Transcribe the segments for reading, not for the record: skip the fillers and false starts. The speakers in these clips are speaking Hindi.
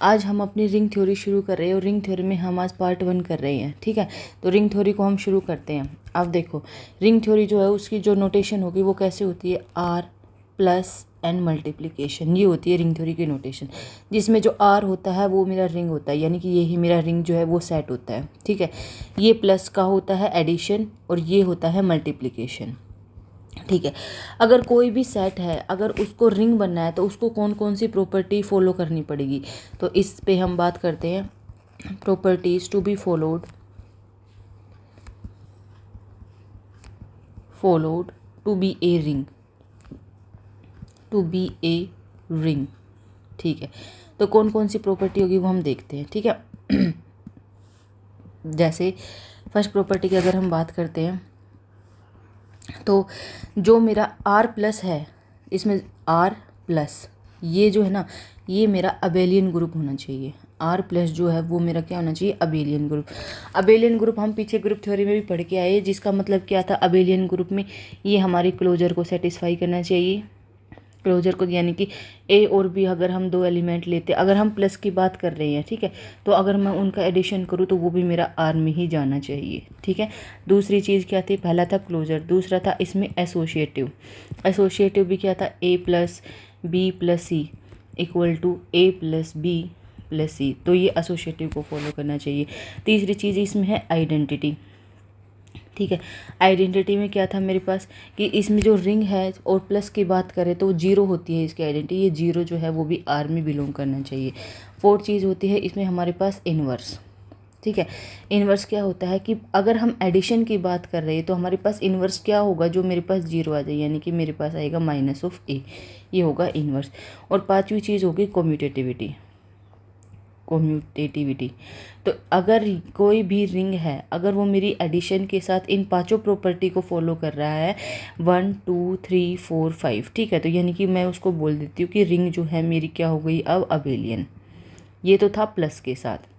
आज हम अपनी रिंग थ्योरी शुरू कर रहे हैं और रिंग थ्योरी में हम आज पार्ट 1 कर रहे हैं। ठीक है, तो रिंग थ्योरी को हम शुरू करते हैं। अब देखो, रिंग थ्योरी जो है उसकी जो नोटेशन होगी वो कैसे होती है, आर प्लस एन मल्टीप्लिकेशन, ये होती है रिंग थ्योरी की नोटेशन। जिसमें जो आर होता है वो मेरा रिंग होता है, यानी कि यही मेरा रिंग जो है वो सेट होता है। ठीक है, ये प्लस का होता है एडिशन और ये होता है मल्टीप्लिकेशन। ठीक है, अगर कोई भी सेट है, अगर उसको रिंग बनना है तो उसको कौन कौन सी प्रॉपर्टी फॉलो करनी पड़ेगी, तो इस पे हम बात करते हैं। Properties to be followed to be a ring, to be a ring. ठीक है, तो कौन कौन सी प्रॉपर्टी होगी वो हम देखते हैं। ठीक है, जैसे फर्स्ट प्रॉपर्टी की अगर हम बात करते हैं तो जो मेरा आर प्लस है, इसमें आर प्लस ये जो है ना, ये मेरा अबेलियन ग्रुप होना चाहिए। आर प्लस जो है वो मेरा क्या होना चाहिए, अबेलियन ग्रुप। अबेलियन ग्रुप हम पीछे ग्रुप थ्योरी में भी पढ़ के आए, जिसका मतलब क्या था, अबेलियन ग्रुप में ये हमारे क्लोजर को सेटिस्फाई करना चाहिए। क्लोजर को, यानी कि ए और बी अगर हम दो एलिमेंट लेते, अगर हम प्लस की बात कर रहे हैं, ठीक है, तो अगर मैं उनका एडिशन करूँ तो वो भी मेरा आर में ही जाना चाहिए। ठीक है, दूसरी चीज़ क्या थी, पहला था क्लोजर, दूसरा था इसमें एसोशिएटिव। एसोशिएटिव भी क्या था, A plus B plus C equal to A plus B plus C, तो ये एसोशिएटिव को फॉलो करना चाहिए। तीसरी चीज़ इसमें है आइडेंटिटी। ठीक है, आइडेंटिटी में क्या था मेरे पास कि इसमें जो रिंग है और प्लस की बात करें तो जीरो होती है इसकी आइडेंटिटी, ये जीरो जो है वो भी आर में बिलोंग करना चाहिए। फोर्थ चीज़ होती है इसमें हमारे पास इन्वर्स। ठीक है, इन्वर्स क्या होता है कि अगर हम एडिशन की बात कर रहे हैं तो हमारे पास इन्वर्स क्या होगा, जो मेरे पास जीरो आ जाए, यानी कि मेरे पास आएगा माइनस ऑफ ए, ये होगा इन्वर्स। और पांचवी चीज़ होगी कम्यूटेटिविटी। कम्यूटेटिविटी, तो अगर कोई भी रिंग है, अगर वो मेरी एडिशन के साथ इन पांचों प्रॉपर्टी को फॉलो कर रहा है, 1 2 3 4 5, ठीक है, तो यानी कि मैं उसको बोल देती हूँ कि रिंग जो है मेरी क्या हो गई अब अबेलियन। ये तो था प्लस के साथ।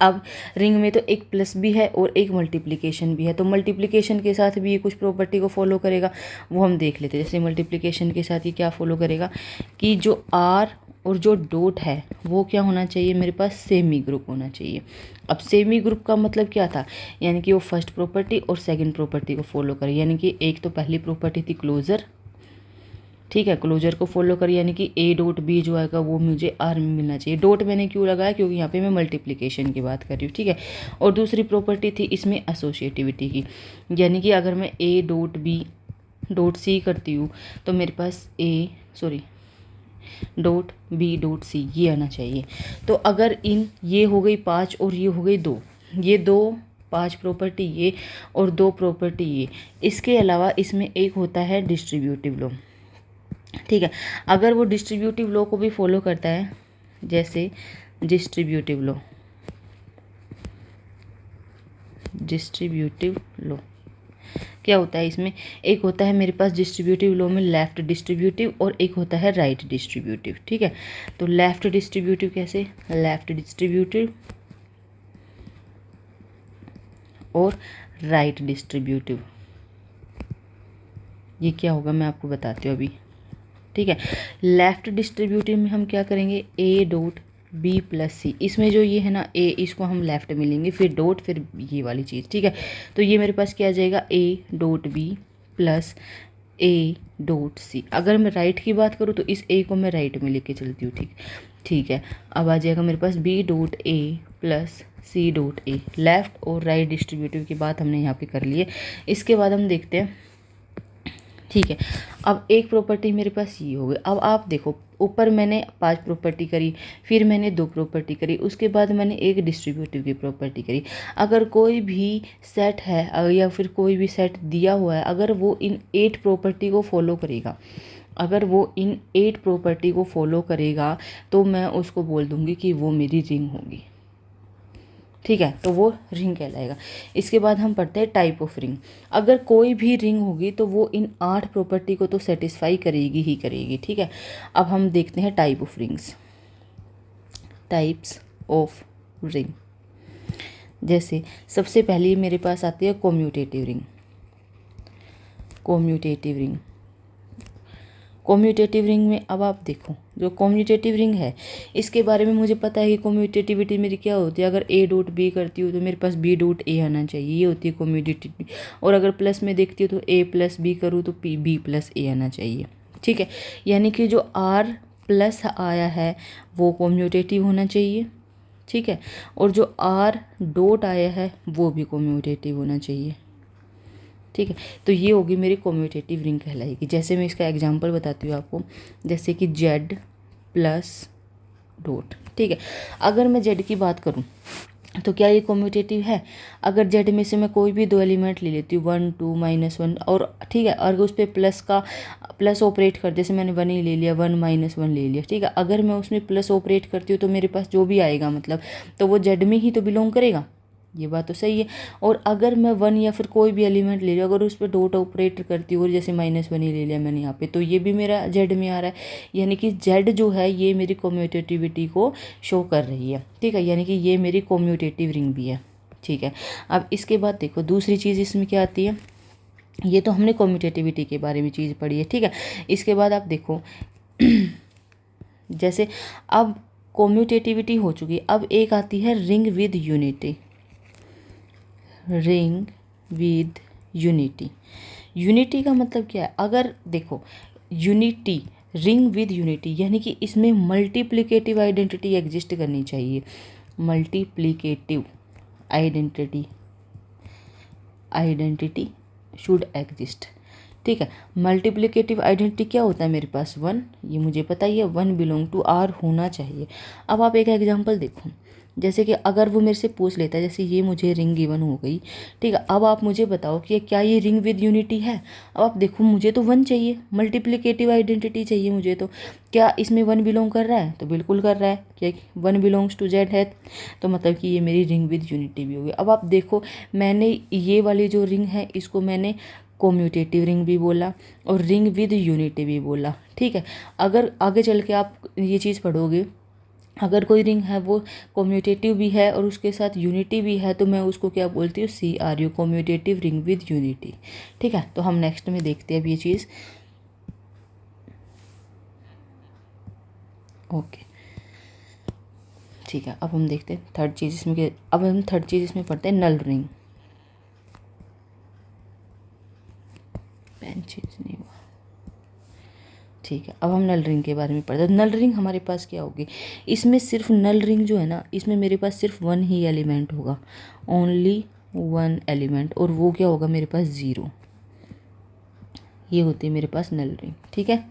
अब रिंग में तो एक प्लस भी है और एक मल्टीप्लिकेशन भी है, तो मल्टीप्लिकेशन के साथ भी ये कुछ प्रॉपर्टी को फॉलो करेगा, वो हम देख लेते हैं। जैसे मल्टीप्लिकेशन के साथ ये क्या फॉलो करेगा कि जो आर और जो डॉट है वो क्या होना चाहिए, मेरे पास सेमी ग्रुप होना चाहिए। अब सेमी ग्रुप का मतलब क्या था, यानी कि वो फर्स्ट प्रॉपर्टी और सेकंड प्रॉपर्टी को फॉलो करे, यानी कि एक तो पहली प्रॉपर्टी थी क्लोजर, ठीक है, क्लोजर को फॉलो करिए, यानी कि ए डॉट बी जो आएगा वो मुझे आर में मिलना चाहिए। डॉट मैंने क्यों लगाया, क्योंकि यहाँ पे मैं मल्टीप्लिकेशन की बात कर रही हूँ। ठीक है, और दूसरी प्रॉपर्टी थी इसमें एसोसिएटिविटी की, यानी कि अगर मैं A dot B dot C करती हूँ तो मेरे पास डॉट बी डॉट सी ये आना चाहिए। तो अगर इन ये हो गई 5 और ये हो गई 2, ये 2 5 प्रॉपर्टी ये और 2 प्रॉपर्टी ये, इसके अलावा इसमें एक होता है डिस्ट्रीब्यूटिव लॉ। ठीक है, अगर वो डिस्ट्रीब्यूटिव लॉ को भी फॉलो करता है, जैसे डिस्ट्रीब्यूटिव लॉ क्या होता है, इसमें एक होता है मेरे पास डिस्ट्रीब्यूटिव लॉ में लेफ्ट डिस्ट्रीब्यूटिव और एक होता है राइट डिस्ट्रीब्यूटिव। ठीक है, तो लेफ्ट डिस्ट्रीब्यूटिव कैसे, लेफ्ट डिस्ट्रीब्यूटिव और राइट डिस्ट्रीब्यूटिव, ये क्या होगा मैं आपको बताती हूँ अभी। ठीक है, लेफ्ट डिस्ट्रीब्यूटिव में हम क्या करेंगे, ए डॉट बी प्लस सी, इसमें जो ये है ना ए, इसको हम लेफ्ट में लेंगे, फिर डॉट, फिर ये वाली चीज़। ठीक है, तो ये मेरे पास क्या आ जाएगा, A dot B plus A dot C. अगर मैं राइट की बात करूँ तो इस ए को मैं राइट में लेके चलती हूँ। ठीक है, अब आ जाएगा मेरे पास B dot A plus C dot A. Left और राइट डिस्ट्रीब्यूटिव की बात हमने यहाँ पे कर ली है। इसके बाद हम देखते हैं, ठीक है, अब एक प्रॉपर्टी मेरे पास ये हो गई। अब आप देखो, ऊपर मैंने 5 प्रॉपर्टी करी, फिर मैंने 2 प्रॉपर्टी करी, उसके बाद मैंने एक डिस्ट्रीब्यूटिव की प्रॉपर्टी करी। अगर कोई भी सेट है या फिर कोई भी सेट दिया हुआ है, अगर वो इन 8 प्रॉपर्टी को फॉलो करेगा, अगर वो इन 8 प्रॉपर्टी को फॉलो करेगा तो मैं उसको बोल दूंगी कि वो मेरी रिंग होगी। ठीक है, तो वो रिंग कहलाएगा। इसके बाद हम पढ़ते हैं टाइप ऑफ रिंग। अगर कोई भी रिंग होगी तो वो इन 8 प्रॉपर्टी को तो सेटिस्फाई करेगी ही करेगी। ठीक है, अब हम देखते हैं type of rings, types of ring. जैसे सबसे पहले मेरे पास आती है commutative ring. Commutative ring, commutative ring में अब आप देखो, जो कम्यूटेटिव रिंग है इसके बारे में मुझे पता है कि कम्यूटेटिविटी मेरी क्या होती है। अगर ए डॉट बी करती हूँ तो मेरे पास बी डॉट ए आना चाहिए, ये होती है कम्यूटेटिविटी। और अगर प्लस में देखती हूँ तो ए प्लस बी करूँ तो पी बी प्लस ए आना चाहिए, ठीक है। यानी कि जो आर प्लस आया है वो कम्यूटेटिव होना चाहिए, ठीक है। और जो आर डॉट आया है वो भी कम्यूटेटिव होना चाहिए, ठीक है। तो ये होगी मेरी कम्यूटेटिव रिंग कहलाएगी। जैसे मैं इसका एग्जांपल बताती हूँ आपको, जैसे कि जेड प्लस डॉट, ठीक है। अगर मैं जेड की बात करूँ तो क्या ये कम्यूटेटिव है? अगर जेड में से मैं कोई भी दो एलिमेंट ले लेती हूँ 1 2 -1 और ठीक है, और उस पर प्लस ऑपरेट कर, जैसे मैंने 1 ही ले लिया 1 -1 ले लिया, ठीक है। अगर मैं उसमें प्लस ऑपरेट करती हूँ तो मेरे पास जो भी आएगा मतलब तो वो जेड में ही तो बिलोंग करेगा, ये बात तो सही है। और अगर मैं 1 या फिर कोई भी एलिमेंट ले लिया, अगर उस पर डॉट ऑपरेटर करती हूँ और जैसे -1 ही ले लिया मैंने यहाँ पे, तो ये भी मेरा जेड में आ रहा है। यानी कि जेड जो है ये मेरी कम्यूटेटिविटी को शो कर रही है, ठीक है। यानी कि ये मेरी कम्यूटेटिव रिंग भी है, ठीक है। अब इसके बाद देखो दूसरी चीज़ इसमें क्या आती है, ये तो हमने कम्यूटेटिविटी के बारे में चीज़ पढ़ी है, ठीक है। इसके बाद आप देखो जैसे अब कम्यूटेटिविटी हो चुकी, अब एक आती है ring with unity. Ring with unity, unity का मतलब क्या है? अगर देखो यूनिटी, रिंग विद यूनिटी यानी कि इसमें मल्टीप्लिकेटिव आइडेंटिटी एग्जिस्ट करनी चाहिए। मल्टीप्लिकेटिव आइडेंटिटी शुड एग्जिस्ट, ठीक है। मल्टीप्लिकेटिव आइडेंटिटी क्या होता है मेरे पास? 1, ये मुझे पता ही है, 1 बिलोंग टू आर होना चाहिए। अब आप एक एग्जांपल देखो, जैसे कि अगर वो मेरे से पूछ लेता है, जैसे ये मुझे रिंग गिवन हो गई, ठीक है। अब आप मुझे बताओ कि क्या ये रिंग विद यूनिटी है? अब आप देखो मुझे तो 1 चाहिए, मल्टीप्लिकेटिव आइडेंटिटी चाहिए मुझे, तो क्या इसमें 1 बिलोंग कर रहा है? तो बिल्कुल कर रहा है, क्या 1 बिलोंग्स टू जेड है, तो मतलब कि ये मेरी रिंग विद यूनिटी भी होगी। अब आप देखो मैंने ये वाली जो रिंग है इसको मैंने कम्यूटेटिव रिंग भी बोला और रिंग विद यूनिटी भी बोला, ठीक है। अगर आगे चल के आप ये चीज़ पढ़ोगे, अगर कोई रिंग है वो कम्यूटेटिव भी है और उसके साथ यूनिटी भी है तो मैं उसको क्या बोलती हूँ? CRU, commutative ring with unity, ठीक है। तो हम नेक्स्ट में देखते हैं अब ये चीज़, ओके, ठीक है। अब हम देखते हैं थर्ड चीज़ इसमें, अब हम थर्ड चीज़ इसमें पढ़ते हैं नल रिंग। पेन चेंज नहीं हुआ, ठीक है। अब हम नल रिंग के बारे में पढ़ते हैं। नल रिंग हमारे पास क्या होगी? इसमें सिर्फ नल रिंग जो है ना, इसमें मेरे पास सिर्फ 1 ही एलिमेंट होगा, ओनली 1 एलिमेंट, और वो क्या होगा मेरे पास? 0। ये होती है मेरे पास नल रिंग, ठीक है,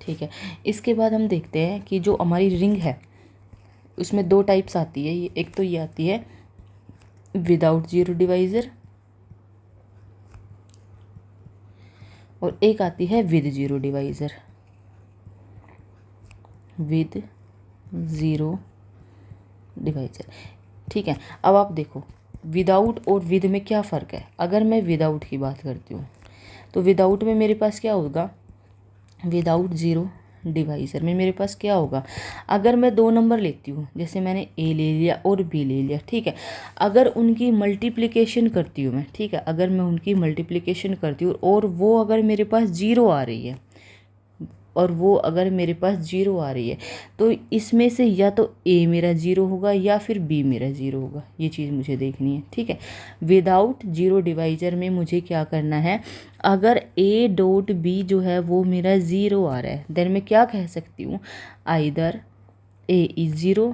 ठीक है। इसके बाद हम देखते हैं कि जो हमारी रिंग है उसमें 2 टाइप्स आती है। एक तो ये आती है विदाउट जीरो डिवाइज़र और एक आती है with zero divisor. With zero divisor, ठीक है। अब आप देखो विदाउट और विद में क्या फ़र्क है। अगर मैं विदाउट की बात करती हूँ तो विदाउट में मेरे पास क्या होगा? विदाउट ज़ीरो डिवाइज़र में मेरे पास क्या होगा? अगर मैं 2 नंबर लेती हूँ, जैसे मैंने ए ले लिया और बी ले लिया, ठीक है। अगर उनकी मल्टीप्लिकेशन करती हूँ मैं, ठीक है, अगर मैं उनकी मल्टीप्लिकेशन करती हूँ और वो अगर मेरे पास 0 आ रही है, और वो अगर मेरे पास 0 आ रही है, तो इसमें से या तो ए मेरा 0 होगा या फिर बी मेरा 0 होगा। ये चीज़ मुझे देखनी है, ठीक है। विदाउट जीरो डिवाइज़र में मुझे क्या करना है? अगर ए डॉट बी जो है वो मेरा 0 आ रहा है, देन मैं क्या कह सकती हूँ? आइदर ए इज़ 0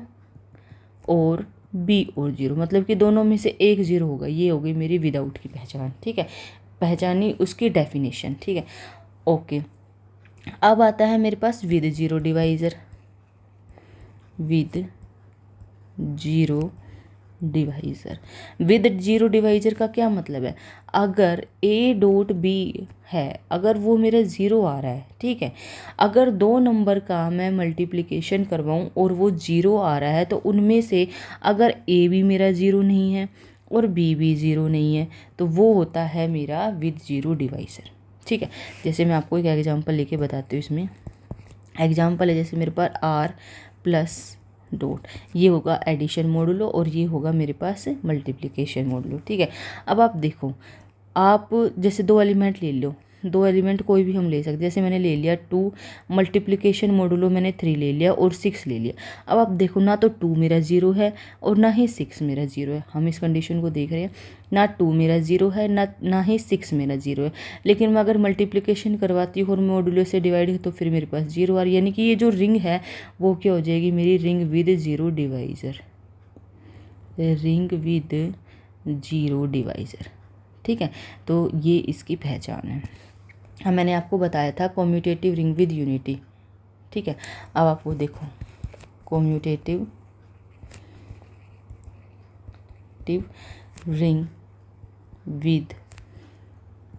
और बी और 0, मतलब कि दोनों में से एक 0 होगा। ये हो गई मेरी विदाउट की पहचान, ठीक है, पहचानी उसकी डेफिनेशन, ठीक है, ओके। अब आता है मेरे पास with zero divisor. With zero divisor, with zero divisor का क्या मतलब है? अगर ए डॉट बी है, अगर वो मेरा 0 आ रहा है, ठीक है, अगर 2 नंबर का मैं मल्टीप्लिकेशन करवाऊँ और वो 0 आ रहा है, तो उनमें से अगर ए भी मेरा 0 नहीं है और बी भी 0 नहीं है, तो वो होता है मेरा विद जीरो डिवाइज़र, ठीक है। जैसे मैं आपको एक एग्जांपल लेके बताती हूँ। इसमें एग्जांपल है जैसे मेरे पास आर प्लस डॉट, ये होगा एडिशन मॉडुलो और ये होगा मेरे पास मल्टीप्लिकेशन मॉडुलो, ठीक है। अब आप देखो, आप जैसे 2 एलिमेंट ले लो, दो एलिमेंट कोई भी हम ले सकते हैं। जैसे मैंने ले लिया 2 मल्टीप्लिकेशन मॉडुलो मैंने 3 ले लिया और 6 ले लिया। अब आप देखो ना तो 2 मेरा 0 है और ना ही 6 मेरा 0 है। हम इस कंडीशन को देख रहे हैं, ना 2 मेरा 0 है ना ही 6 मेरा 0 है। लेकिन मैं अगर मल्टीप्लिकेशन करवाती हूँ और मॉडुलो से डिवाइड तो फिर मेरे पास 0 आ रही है, यानी कि ये जो रिंग है वो क्या हो जाएगी मेरी ring with 0 divisor, ring with 0 divisor. ठीक है, तो ये इसकी पहचान है। अब मैंने आपको बताया था कम्यूटेटिव रिंग विद यूनिटी। ठीक है, अब आप वो देखो commutative ring with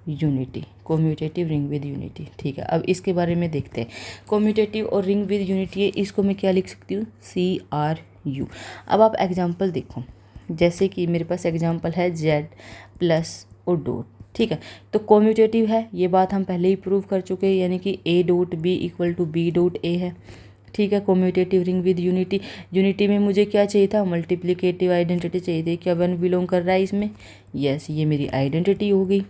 unity, commutative ring with unity. ठीक है, अब इसके बारे में देखते हैं। कम्यूटेटिव और रिंग विद यूनिटी है, इसको मैं क्या लिख सकती हूँ, CRU। अब आप एग्जांपल देखो, जैसे कि मेरे पास एग्जांपल है Z प्लस और डॉट। ठीक है, तो कम्यूटेटिव है, ये बात हम पहले ही प्रूव कर चुके हैं, यानी कि A dot B equal to B dot A है। ठीक है, commutative ring with unity. Unity में मुझे क्या चाहिए था, मल्टीप्लिकेटिव आइडेंटिटी चाहिए थी। क्या 1 बिलोंग कर रहा है इसमें, यस, ये मेरी आइडेंटिटी हो गई।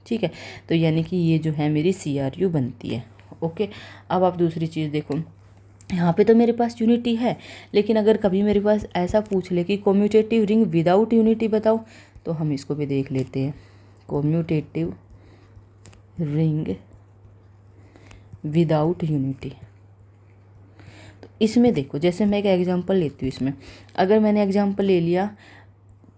ठीक है, तो यानी कि ये जो है मेरी CRU बनती है। ओके, अब आप दूसरी चीज़ देखो, यहाँ पे तो मेरे पास यूनिटी है, लेकिन अगर कभी मेरे पास ऐसा पूछ ले कि कम्यूटेटिव रिंग विदाउट यूनिटी बताओ, तो हम इसको भी देख लेते हैं। कम्यूटेटिव रिंग विदाउट यूनिटी, तो इसमें देखो, जैसे मैं एक एग्जांपल लेती हूँ इसमें, अगर मैंने एग्जांपल ले लिया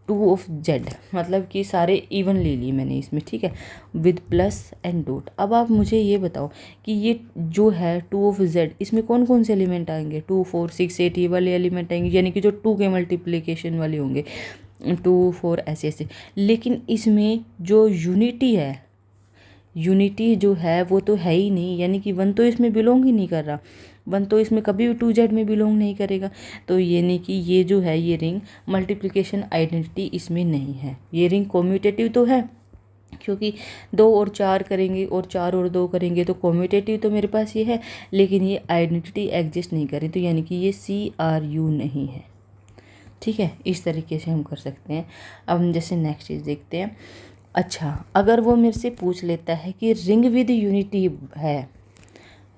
2 ऑफ Z, मतलब कि सारे इवन ले लिए मैंने इसमें। ठीक है, विद प्लस एंड डॉट। अब आप मुझे ये बताओ कि ये जो है 2 ऑफ Z, इसमें कौन कौन से एलिमेंट आएंगे, 2 4 6 8 ये वाले एलिमेंट आएंगे, यानी कि जो 2 के मल्टीप्लिकेशन वाले होंगे, 2 4 ऐसे ऐसे। लेकिन इसमें जो यूनिटी है, यूनिटी जो है वो तो है ही नहीं, यानी कि 1 तो इसमें बिलोंग ही नहीं कर रहा, 1 तो इसमें कभी भी 2Z में बिलोंग नहीं करेगा। तो यानी कि ये जो है ये रिंग मल्टीप्लिकेशन आइडेंटिटी इसमें नहीं है। ये रिंग कम्यूटेटिव तो है, क्योंकि 2 और 4 करेंगे और 4 और 2 करेंगे, तो कम्यूटेटिव तो मेरे पास ये है, लेकिन ये आइडेंटिटी एग्जिस्ट नहीं करें, तो यानी कि ये CRU नहीं है। ठीक है, इस तरीके से हम कर सकते हैं। अब हम जैसे नेक्स्ट चीज़ देखते हैं। अच्छा, अगर वो मेरे से पूछ लेता है कि रिंग विद यूनिटी है,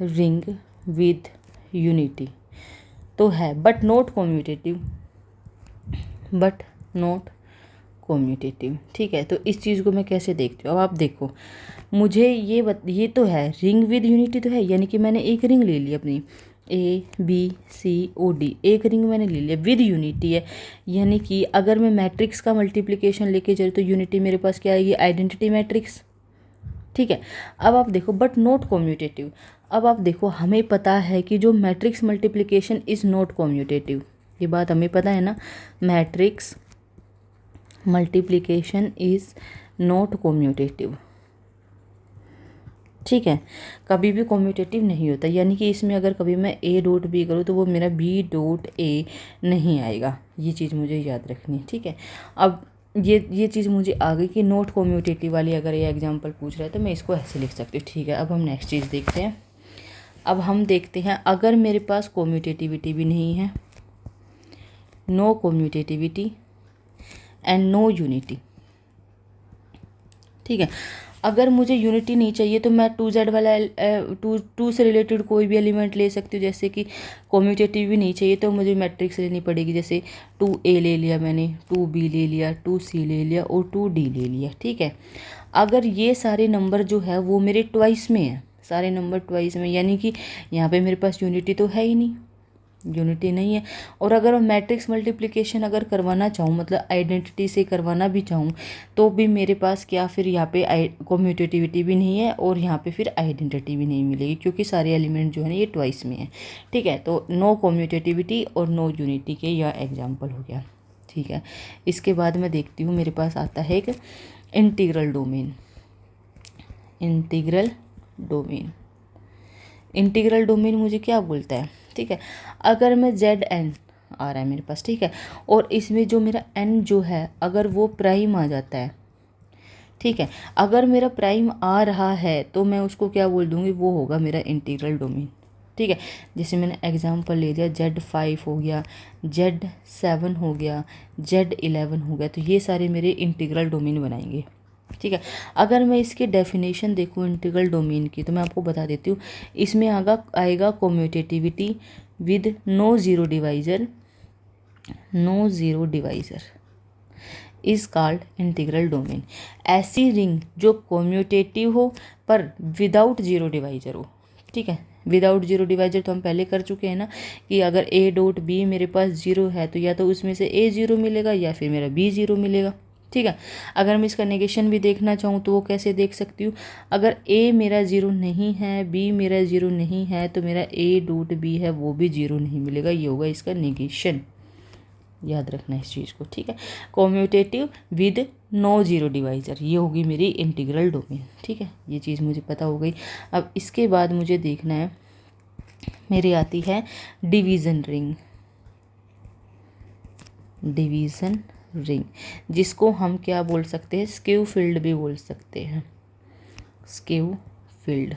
रिंग विद यूनिटी तो है but not commutative, but not commutative. ठीक है, तो इस चीज़ को मैं कैसे देखती हूँ, अब आप देखो, मुझे ये तो है रिंग विद यूनिटी तो है, यानी कि मैंने एक रिंग ले ली अपनी ABCOD, एक रिंग मैंने ले लिया, विद यूनिटी है, यानी कि अगर मैं मैट्रिक्स का मल्टीप्लिकेशन लेके चलूँ तो यूनिटी मेरे पास क्या आएगी, आइडेंटिटी मैट्रिक्स। ठीक है, अब आप देखो बट नॉट कम्यूटेटिव। अब आप देखो, हमें पता है कि जो matrix multiplication is not commutative, ये बात हमें पता है ना, matrix multiplication is not commutative. ठीक है, कभी भी कम्यूटेटिव नहीं होता, यानी कि इसमें अगर कभी मैं A डॉट B करूँ तो वो मेरा B डॉट A नहीं आएगा, ये चीज़ मुझे याद रखनी है। ठीक है, अब ये चीज़ मुझे आ गई कि नॉट कम्यूटेटिव वाली अगर ये एग्जांपल पूछ रहा है तो मैं इसको ऐसे लिख सकती हूँ। ठीक है, अब हम नेक्स्ट चीज़ देखते हैं। अब हम देखते हैं, अगर मेरे पास कम्यूटेटिविटी भी नहीं है, no commutativity and no unity. ठीक है, अगर मुझे यूनिटी नहीं चाहिए तो मैं 2Z वाला टू से रिलेटेड कोई भी एलिमेंट ले सकती हूँ। जैसे कि कम्यूटेटिव भी नहीं चाहिए तो मुझे मैट्रिक्स लेनी पड़ेगी, जैसे 2A ले लिया मैंने, 2B ले लिया, 2C ले लिया और 2D ले लिया। ठीक है, अगर ये सारे नंबर जो है वो मेरे ट्वाइस में है, सारे नंबर ट्वाइस में, यानी कि यहाँ पे मेरे पास यूनिटी तो है ही नहीं, यूनिटी नहीं है। और अगर मैं मैट्रिक्स मल्टीप्लिकेशन अगर करवाना चाहूँ, मतलब आइडेंटिटी से करवाना भी चाहूँ, तो भी मेरे पास क्या फिर यहाँ पे कम्यूटेटिविटी भी नहीं है और यहाँ पे फिर आइडेंटिटी भी नहीं मिलेगी, क्योंकि सारे एलिमेंट जो है ना ये ट्वाइस में है। ठीक है, तो नो कम्यूटेटिविटी और नो यूनिटी के यह एग्जाम्पल हो गया। ठीक है, इसके बाद मैं देखती हूँ, मेरे पास आता है एक integral domain. Integral domain, integral domain मुझे क्या बोलता है, ठीक है, अगर मैं ZN आ रहा है मेरे पास, ठीक है, और इसमें जो मेरा N जो है अगर वो प्राइम आ जाता है, ठीक है, अगर मेरा प्राइम आ रहा है तो मैं उसको क्या बोल दूँगी, वो होगा मेरा इंटीग्रल डोमेन। ठीक है, जैसे मैंने एग्जांपल ले लिया, Z5 हो गया, Z7 हो गया, Z11 हो गया, तो ये सारे मेरे इंटीग्रल डोमेन बनाएंगे। ठीक है। अगर मैं इसकी डेफिनेशन देखूँ इंटीग्रल डोमेन की, तो मैं आपको बता देती हूँ, इसमें आएगा commutativity with no zero divisor, no zero divisor is called integral domain. ऐसी रिंग जो कम्यूटेटिव हो पर विदाउट जीरो डिवाइज़र हो, ठीक है। विदाउट जीरो डिवाइज़र तो हम पहले कर चुके हैं ना, कि अगर ए डॉट बी मेरे पास जीरो है तो या तो उसमें से ए जीरो मिलेगा या फिर मेरा बी जीरो मिलेगा, ठीक है। अगर मैं इसका नेगेशन भी देखना चाहूँ तो वो कैसे देख सकती हूँ, अगर ए मेरा ज़ीरो नहीं है, बी मेरा ज़ीरो नहीं है, तो मेरा ए डॉट बी है वो भी ज़ीरो नहीं मिलेगा, ये होगा इसका नेगेशन। याद रखना इस चीज़ को, ठीक है। Commutative with no zero divisor, ये होगी मेरी इंटीग्रल डोमेन, ठीक है। ये चीज़ मुझे पता हो गई। अब इसके बाद मुझे देखना है, मेरी आती है डिवीज़न रिंग, डिवीज़न रिंग जिसको हम क्या बोल सकते हैं, स्क्यू फील्ड भी बोल सकते हैं, स्क्यू फील्ड,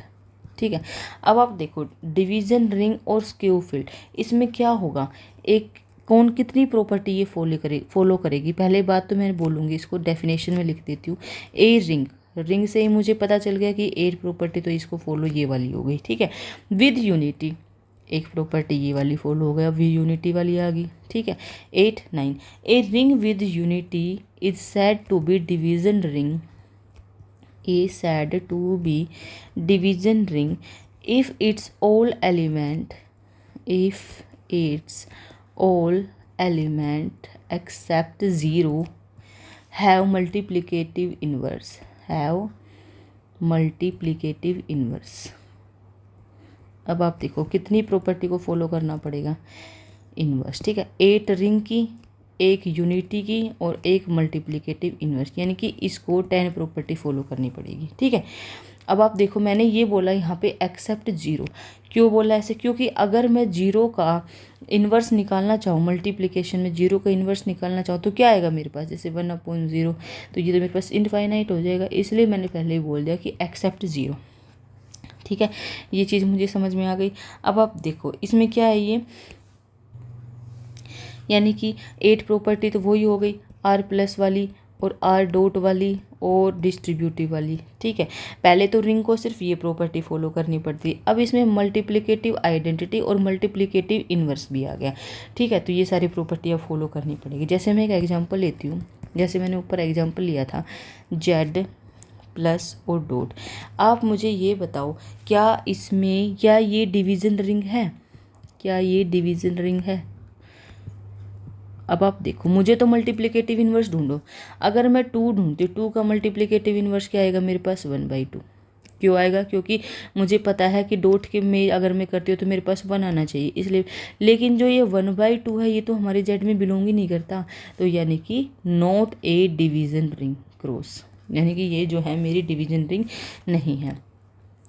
ठीक है। अब आप देखो डिवीज़न रिंग और स्क्यू फील्ड, इसमें क्या होगा, एक कौन कितनी प्रॉपर्टी ये फॉलो करेगी। पहले बात तो मैं बोलूँगी, इसको डेफिनेशन में लिख देती हूँ। ए रिंग से ही मुझे पता चल गया कि ए प्रॉपर्टी तो इसको फॉलो ये वाली हो गई, ठीक है। विद यूनिटी, एक प्रॉपर्टी ये वाली फॉलो हो गया, वी यूनिटी वाली आ गई, ठीक है। 8, 9 A ring with unity is said to be division ring, is said to be division ring if its all element except 0 have multiplicative inverse। अब आप देखो कितनी प्रॉपर्टी को फॉलो करना पड़ेगा, इन्वर्स, ठीक है। 8 रिंग की, एक यूनिटी की और एक मल्टीप्लिकेटिव इन्वर्स, यानी कि इसको 10 प्रॉपर्टी फॉलो करनी पड़ेगी, ठीक है। अब आप देखो मैंने ये बोला यहाँ पे एक्सेप्ट जीरो, क्यों बोला ऐसे, क्योंकि अगर मैं जीरो का इन्वर्स निकालना चाहूँ, मल्टीप्लिकेशन में जीरो का इन्वर्स निकालना चाहूँ तो क्या आएगा मेरे पास, जैसे 1/0, तो ये तो मेरे पास इनफाइनाइट हो जाएगा, इसलिए मैंने पहले ही बोल दिया कि एक्सेप्ट जीरो, ठीक है। ये चीज़ मुझे समझ में आ गई। अब आप देखो इसमें क्या है ये, यानी कि 8 प्रॉपर्टी तो वही हो गई, आर प्लस वाली और आर डॉट वाली और डिस्ट्रीब्यूटिव वाली, ठीक है। पहले तो रिंग को सिर्फ ये प्रॉपर्टी फॉलो करनी पड़ती है, अब इसमें मल्टीप्लिकेटिव आइडेंटिटी और मल्टीप्लिकेटिव इन्वर्स भी आ गया, ठीक है। तो ये सारी प्रॉपर्टी अब फॉलो करनी पड़ेगी। जैसे मैं एक एग्जांपल लेती हूँ, जैसे मैंने ऊपर एग्जांपल लिया था जेड प्लस और डॉट। आप मुझे ये बताओ क्या इसमें, क्या ये डिवीज़न रिंग है, क्या ये डिवीज़न रिंग है। अब आप देखो मुझे तो मल्टीप्लिकेटिव इन्वर्स ढूंढो, अगर मैं 2 ढूंढती हूँ, 2 का मल्टीप्लिकेटिव इन्वर्स क्या आएगा मेरे पास, 1/2। क्यों आएगा, क्योंकि मुझे पता है कि डॉट के में अगर मैं करती हूँ तो मेरे पास 1 आना चाहिए, इसलिए। लेकिन जो ये 1/2 है ये तो हमारे जेड में बिलोंग ही नहीं करता, तो यानी कि not a division ring cross, यानी कि ये जो है मेरी डिवीज़न रिंग नहीं है।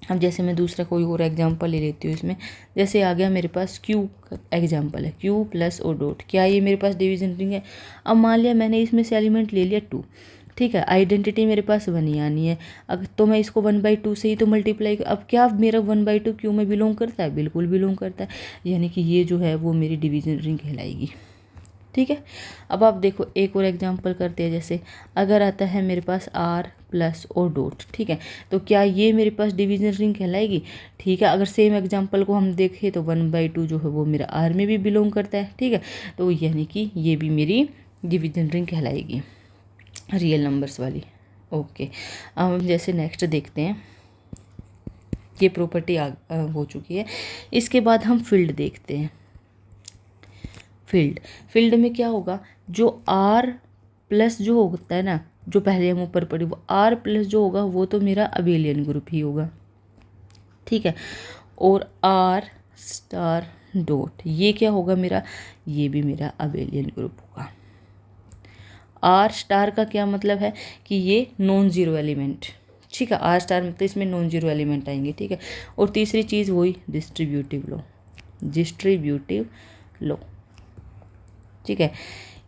अब जैसे मैं दूसरा कोई और एग्जांपल ले लेती हूँ इसमें, जैसे आ गया मेरे पास क्यू एग्जांपल है, क्यू प्लस और डॉट, क्या ये मेरे पास डिवीज़न रिंग है। अब मान लिया मैंने इसमें से एलिमेंट ले लिया 2, ठीक है, आइडेंटिटी मेरे पास 1 ही आनी है, अगर तो मैं इसको 1/2 से ही तो मल्टीप्लाई, अब क्या मेरा 1/2 क्यू में बिलोंग करता है, बिल्कुल बिलोंग करता है, यानी कि ये जो है वो मेरी डिवीज़न रिंग कहलाएगी, ठीक है। अब आप देखो एक और एग्जांपल करते हैं, जैसे अगर आता है मेरे पास आर प्लस और डॉट, ठीक है, तो क्या ये मेरे पास डिवीज़न रिंग कहलाएगी, ठीक है। अगर सेम एग्जांपल को हम देखें तो 1/2 जो है वो मेरा आर में भी बिलोंग करता है, ठीक है, तो यानी कि ये भी मेरी डिवीज़न रिंग कहलाएगी, रियल नंबर्स वाली। ओके, अब हम जैसे नेक्स्ट देखते हैं, ये प्रॉपर्टी हो चुकी है। इसके बाद हम फील्ड देखते हैं। फील्ड में क्या होगा, जो आर प्लस जो होता है ना, जो पहले हम ऊपर पढ़े, वो आर प्लस जो होगा वो तो मेरा अबेलियन ग्रुप ही होगा, ठीक है। और आर स्टार डॉट ये क्या होगा मेरा, ये भी मेरा अबेलियन ग्रुप होगा। आर स्टार का क्या मतलब है कि ये नॉन जीरो एलिमेंट, ठीक है, आर स्टार मतलब इसमें नॉन जीरो एलिमेंट आएंगे, ठीक है। और तीसरी चीज़ वही डिस्ट्रीब्यूटिव लो, ठीक है।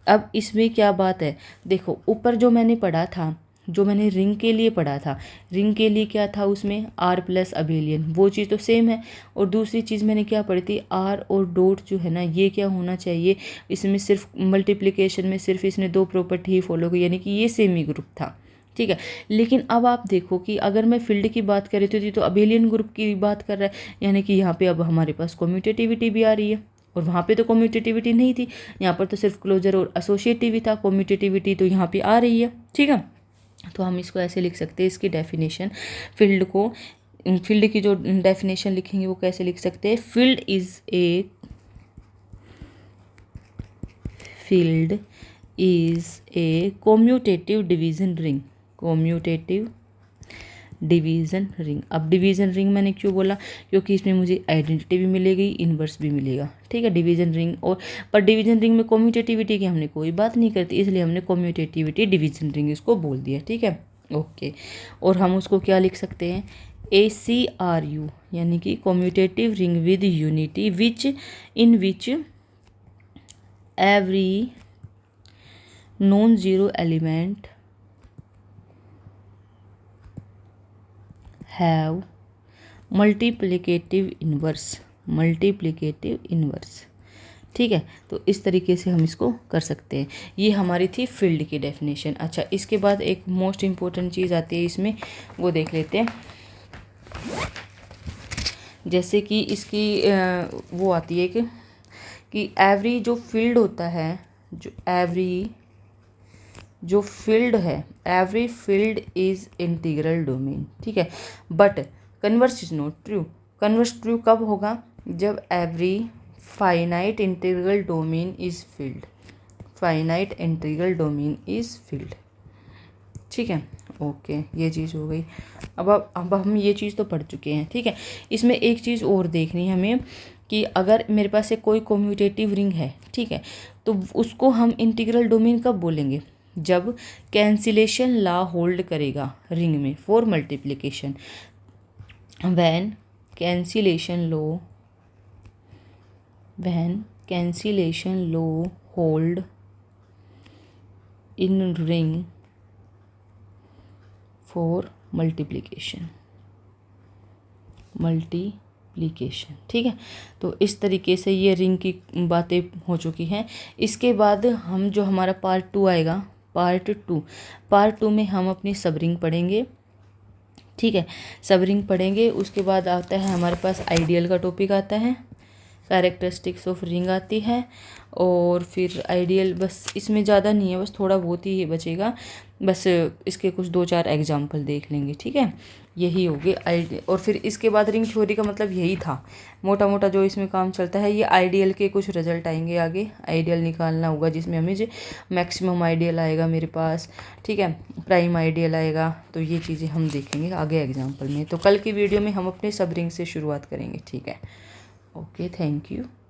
अब इसमें क्या बात है, देखो ऊपर जो मैंने पढ़ा था, जो मैंने रिंग के लिए पढ़ा था, रिंग के लिए क्या था उसमें आर प्लस अबेलियन, वो चीज़ तो सेम है। और दूसरी चीज़ मैंने क्या पढ़ी थी, आर और डॉट जो है ना, ये क्या होना चाहिए, इसमें सिर्फ मल्टीप्लिकेशन में सिर्फ इसने 2 प्रॉपर्टी ही फॉलो की, यानी कि ये सेमी ग्रुप था, ठीक है। लेकिन अब आप देखो कि अगर मैं फील्ड की बात कर रही थी तो अबेलियन ग्रुप की बात कर रहा है, यानी कि यहाँ पे अब हमारे पास कम्यूटेटिविटी भी आ रही है, और वहाँ पे तो कम्यूटेटिविटी नहीं थी, यहाँ पर तो सिर्फ क्लोजर और एसोसिएटिव था। कम्यूटेटिविटी तो यहाँ पे आ रही है, ठीक है। तो हम इसको ऐसे लिख सकते हैं, इसकी डेफिनेशन फील्ड को, फील्ड की जो डेफिनेशन लिखेंगे वो कैसे लिख सकते हैं, field is a commutative division ring. Commutative division ring. अब डिवीजन रिंग मैंने क्यों बोला, क्योंकि इसमें मुझे आइडेंटिटी भी मिलेगी, इन्वर्स भी मिलेगा, ठीक है। डिवीजन रिंग, और पर डिवीजन रिंग में कम्यूटेटिविटी की हमने कोई बात नहीं करती, इसलिए हमने कम्यूटेटिविटी डिवीजन रिंग इसको बोल दिया, ठीक है, ओके। और हम उसको क्या लिख सकते हैं, ACRU, यानी कि commutative ring with unity in which every non zero element have multiplicative inverse, ठीक है। तो इस तरीके से हम इसको कर सकते हैं। ये हमारी थी फील्ड की डेफिनेशन। अच्छा, इसके बाद एक मोस्ट इम्पोर्टेंट चीज़ आती है इसमें, वो देख लेते हैं। जैसे कि इसकी वो आती है कि एवरी जो फील्ड होता है, जो फील्ड है, every field is integral domain, ठीक है। But converse is not true. Converse true कब होगा, जब every finite integral domain is field. Finite integral domain is field, ठीक है, ओके। ये चीज़ हो गई। अब हम ये चीज़ तो पढ़ चुके हैं, ठीक है। इसमें एक चीज़ और देखनी है हमें कि अगर मेरे पास एक कोई कम्यूटेटिव रिंग है, ठीक है, तो उसको हम इंटीग्रल डोमेन कब बोलेंगे, जब कैंसिलेशन लॉ होल्ड करेगा रिंग में for multiplication. When cancellation law hold in ring for multiplication, ठीक है। तो इस तरीके से ये रिंग की बातें हो चुकी हैं। इसके बाद हम जो हमारा पार्ट 2 आएगा, पार्ट टू में हम अपनी सब रिंग पढ़ेंगे, ठीक है। सब रिंग पढ़ेंगे। उसके बाद आता है हमारे पास आइडियल का टॉपिक आता है, कैरेक्टरिस्टिक्स ऑफ रिंग आती है, और फिर आइडियल, बस इसमें ज़्यादा नहीं है, बस थोड़ा बहुत ही बचेगा, बस इसके कुछ 2-4 एग्जाम्पल देख लेंगे, ठीक है। यही हो गए आइडियल। और फिर इसके बाद रिंग थ्योरी का मतलब यही था, मोटा मोटा जो इसमें काम चलता है। ये आइडियल के कुछ रिजल्ट आएंगे आगे, आइडियल निकालना होगा, जिसमें हमें जो मैक्सिमम आइडियल आएगा मेरे पास, ठीक है, प्राइम आइडियल आएगा। तो ये चीज़ें हम देखेंगे आगे एग्जाम्पल में। तो कल की वीडियो में हम अपने सब रिंग से शुरुआत करेंगे, ठीक है, ओके, थैंक यू।